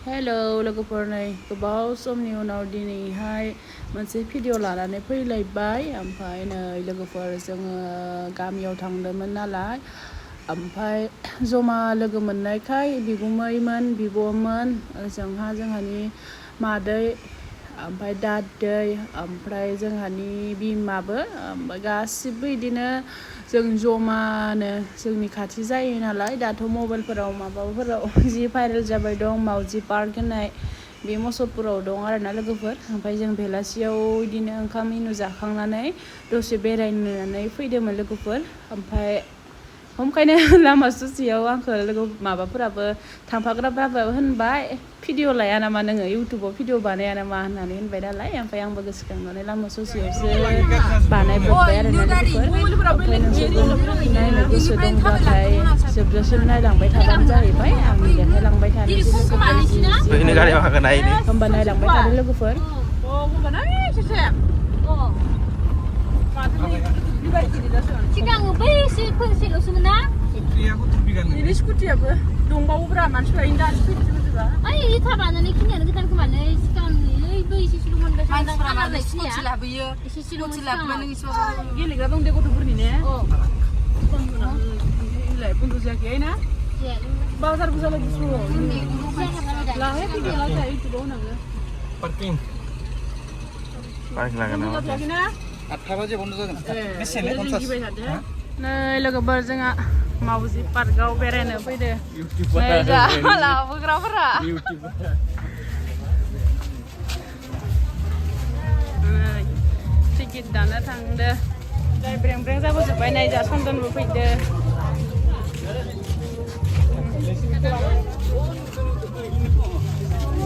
Hello, lwgwfwr नै gwbao समनि उनाव दिनैहाय मोनसे भिडिअ लानानै फैलायबाय ओमफ्राय नै लोगोफोर जोङो गामियाव थांदोंमोन नालाय ओमफ्राय जमा लोगो मोननायखाय बिगुमैमोन बिब'मोन जोंहानि मादै ओमफ्राय दादै ओमफ्राय जोंहानि बिमाबो ओमफ्राय गासिबो बिदिनो जों जमानो जोंनि खाथि जायो नालाय दाथ' मबाइलफोराव माबाफोराव जि भाइरेल जाबाय दं मावजि पार्क होननाय बे मुसलपुराव दं आरोना लोगोफोर ओमफ्राय जों बेलासियाव बिदिनो ओंखाम मेनु जाखांनानै दसे बेरायनानै फैदोंमोन लोगोफोर ओमफ्राय ओंखायनो लामा ससेयाव आंखौ लोगो माबाफोराबो थांफाग्राफ्राबो होनबाय भिडिअ लाया नामा नोङो इउटुबाव भिडिअ बानाया नामा होननानै होनबाय नालाय ओमफ्राय आंबो गोसोखांनानै लामा ससेयावसो बानायब्रबबाय आरोना लोगोफोर ओमफ्राय नोंसोरबो नायनो गोसो दंबाथाय जोबजासिम नायलांबाय थाबानो जाहैबाय आं देखायलांबाय थानोसै होमबा नायलांबाय थादो लोगोफोर सिगां बै फोरसेल'सोमोन ना ini skutiयाबो दंबावोब्रा मानसिफ्रा दा फैजोबा ओइ इथा बानानै खिनियानो गोदान खोमालै सिगां बै इसेसिल' मोनबाय मानसिफ्रा माने स्कुटि लाबोयो इसेसिल' स्कुटि लाबोबाय नों इसेबां गेलेग्रा दं दे गथ'फोरनि ने इलाय बन्द' जायाखै ना बाजार बुजालाय दिसु लाहे भिडिअ लाजाया इउटुबाव होनांगो पार्किं लागोन ना 8 बाजे बन्द जागोन बेसेनो 50 नै लोगोफोर जोंहा मावजि पार्कआव बेरायनो फैदो नै जा लाबोग्राफोरा टिकेट दानो थांदो जाय ब्रें ब्रें जाबोजोब्बाय नै जा सन्दनबो फैदो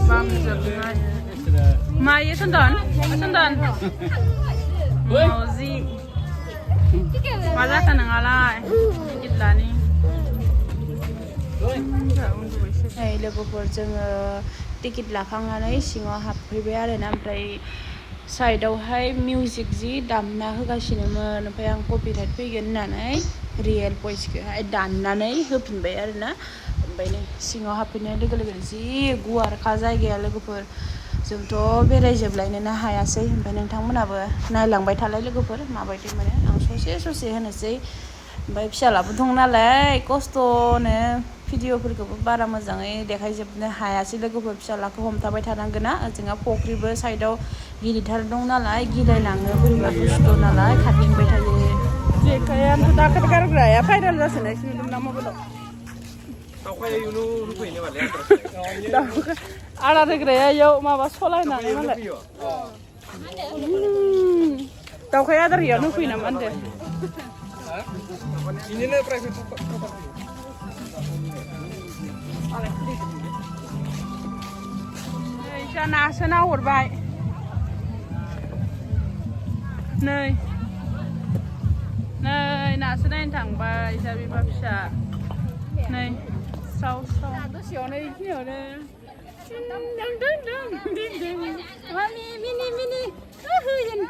बामजोबनाय मायो सन्दन मावजि मा जाखो नोंहालाय टिकेट लानि लोगोफोर जोङो टिकेट लाखांनानै सिङाव हाबफैबाय आरोना ओमफ्राय साइडआवहाय मिउजिक जि दामना होगासिनोमोन ओमफ्राय आं कपिराइट फैगोन होननानै रियेल भइसखौहाय दाननानै होफिनबाय आरोना ओमफ्राय नै सिङाव हाबफैनाय लोगो लोगो जि गुवारखा जायगाया लोगोफोर जोंथ' बेरायजोबलायनोनो हायासै ओमफ्राय नोंथांमोनाबो नायलांबाय थालाय लोगोफोर माबायदि मोनो आं ससे होनोसै ओमफ्राय फिसालाबो दं नालाय खस्थ'नो भिडिअफोरखौबो बारा मोजाङै देखायजोबनो हायासै लोगोफोर फिसालाखौ हमथाबाय थानांगोना ओजोंहा फुख्रिबो साइडआव गिदिरथार दं नालाय गिलायलाङो बोरैबा दुस्थ' नालाय खारथिंबाय थायो जेखायानोथ' दाखोर गारग्राया भाइरेल जासोनायसो नुदों ना मबाइलाव आदार होग्राया इयाव माबा सलायनानै मालाय दाउखाया आदार होयाव होफैयो नामा होनदों नासो नाहरबाय नै नासो नायनो थांबाय जा बिमा फिसा नै साव दसेयावनो बेखिनियावनो मिनि होयोन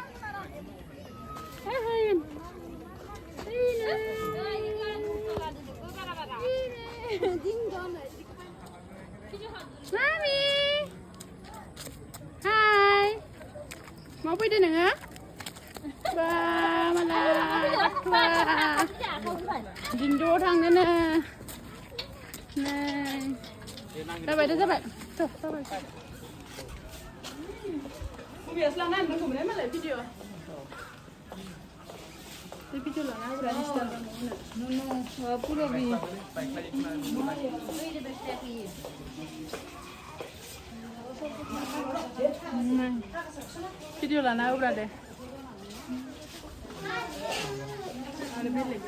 Mami, hai, mau pergi nengah? Malah, Dindo thang nè, này, ra vậy, thôi. Không biết là nào mình cùng đấy mà lại video. Cái video là nào ra Instagram no, puro bi. Video là nào ra đây? Ada milik.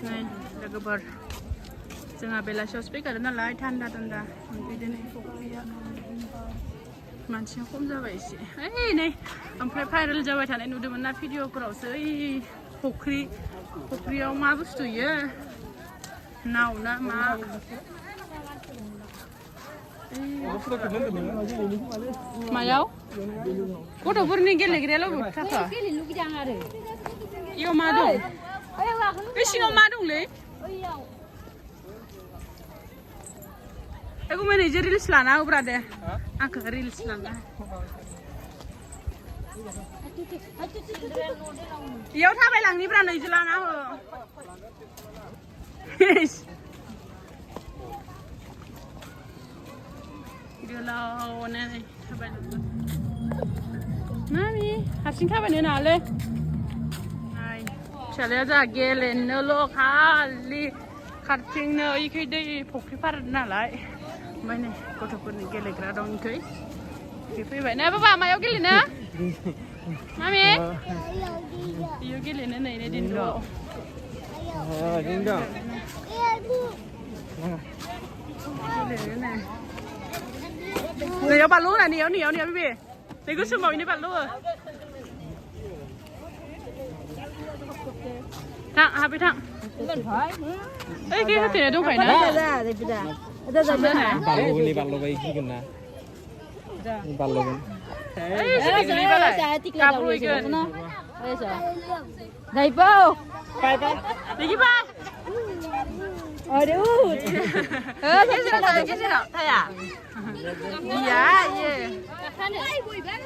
Nah, logobar. Jangan belasnya speaker dan lain tanda. Nanti ni fokusnya. मानसिया खम जाबाय एसे ओइ नै ओमफ्राय viral जाबाय थानाय नुदोंमोन ना भिडिअफोरावसो ओइ फुख्रियाव मा बुस्थु इयो नाव ना मा मायाव गथ'फोरनि गेलेग्रायाल' थाखा गेलेनो लुगैदों आरो इयाव मा दं बे सिङाव मा दंलै Aku mana je reels lana aku berada. Aku reels lana. Iya, udah belang ni beranda je lana aku. Dia lau nene. Mami, hasil kapan ni nale? Ay, cale aja gelen nelo kali. Karting no ikai deh pokri par nalai. Mana kotor pun gele gradong ikai. Ikai mana? Bapa, mau gele na? Mami? Iyo gele na ini dindo. Dindo. Gele na. Này bạn lúa này nhiều nhiều nhiều baby. Này cứ sumau ini bạn lúa. Thằng, happy thằng. Ê cái tiền này đâu phải nữa. Ada, tidak. Ada này. Bạn lô vậy gì na? Bạn lô. Ê, cái gì vậy lại? Cặp đôi kìa. Đây bao. Bye. Đi cái ba. Aduh. Cái gì nào? Thay à? Iya, iya.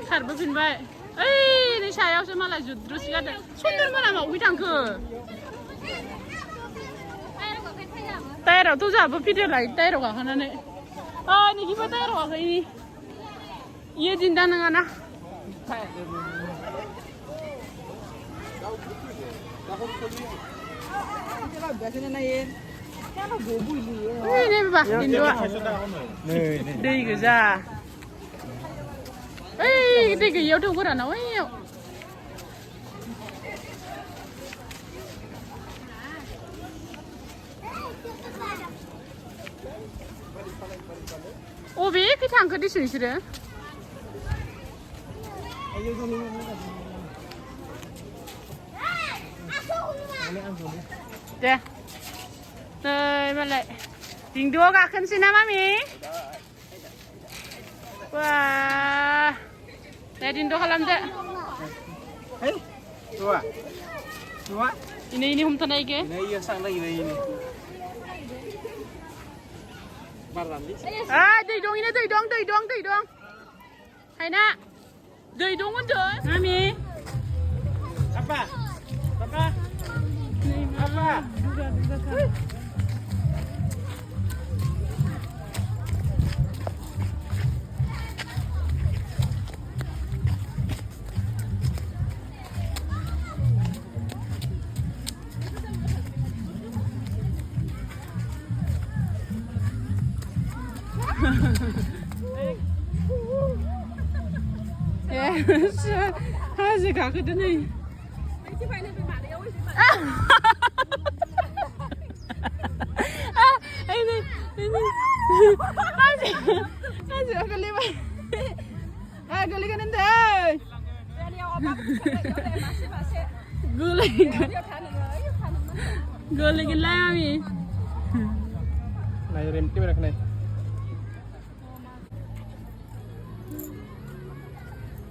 Khar bapin bay. Ê, này sai aku malah terus ada. Sundur mana mau uitang ke? Tay rồi tôi giả video lại tay rồi cả hắn này. Này cái tay rồi cái ini. Iya jindan dengan na. Ini apa? Indo. Đây cái ra. Ê, đây cái yếu đâu có nào ấy. Ô bé cái thằng cứ đi xử xử đấy. Đây. Đây mà lại. Tính đua cả khăn xin mami. Wah. Đây tính đua kalam deh. Hey. Dua. Ini humtan lagi ke? Ini yang sang lagi ini. Đầy đông ini đầy đông. Hay na. Đầy đông con trời. Mami. Apa? Hai gì cả cái tên này. Ini. Aji cái lima. Guli kan ente. Guli kan lami. Này rem cái này.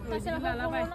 Pasal apa?